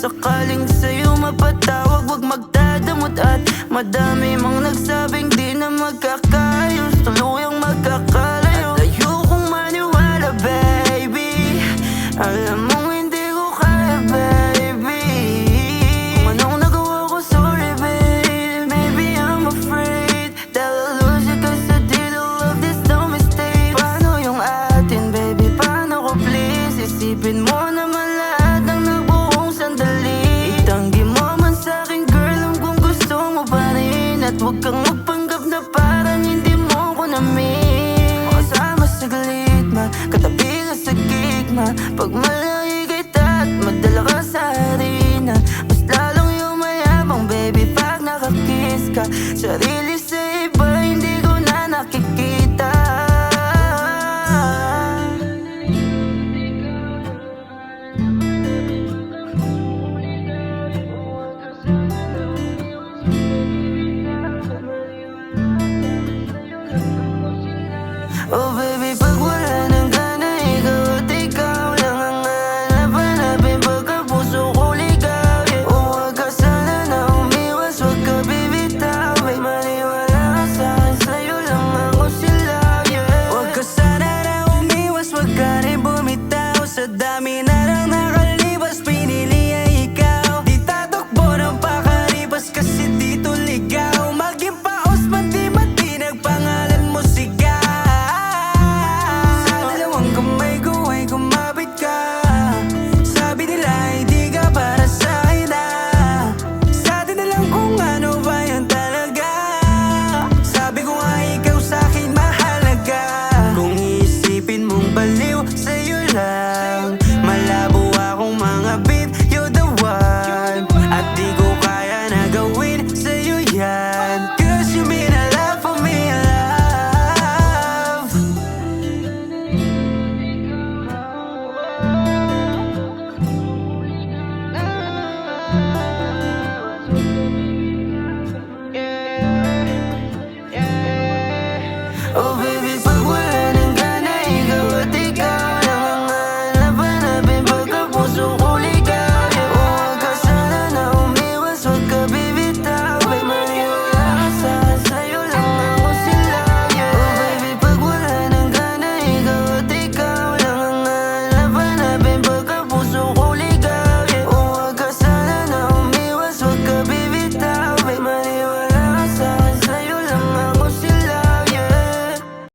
sakaling sa'yo mapatawag, wag magdadamot at madami mang nagsabing di na magkakayos, tuluyang magkakalayo. At ayokong maniwala baby, alam mong hindi ko kaya baby. Kung anong nagawa ko sorry babe, maybe I'm afraid that I'll lose you cause I did all of this no mistake. Paano yung atin baby, paano ko please? Isipin mo naman lahat ng nabuong sandali. Itanggi mo man sa'kin girl kung gusto mo pa rin, at huwag kang magpanggap na parang hindi mo ko na-miss. Makasama sa galitma, katabi ka sa gigma, pag malaki kita at madala ka sa harina, mas lalong yumayabang baby pag nakakiss ka. Sarili sa iba hindi ko na nakikita. Oh baby, pag wala nang gana, ikaw at ikaw lang ang hanap-hanapin pagka puso ko ligaw. Oh, wag ka sana na umiwas, wag ka bibitaw. May maniwala ka sa'kin, sa'yo lang ako sila, yeah. Wag ka sana na umiwas, wag ka rin bumitaw sa dami.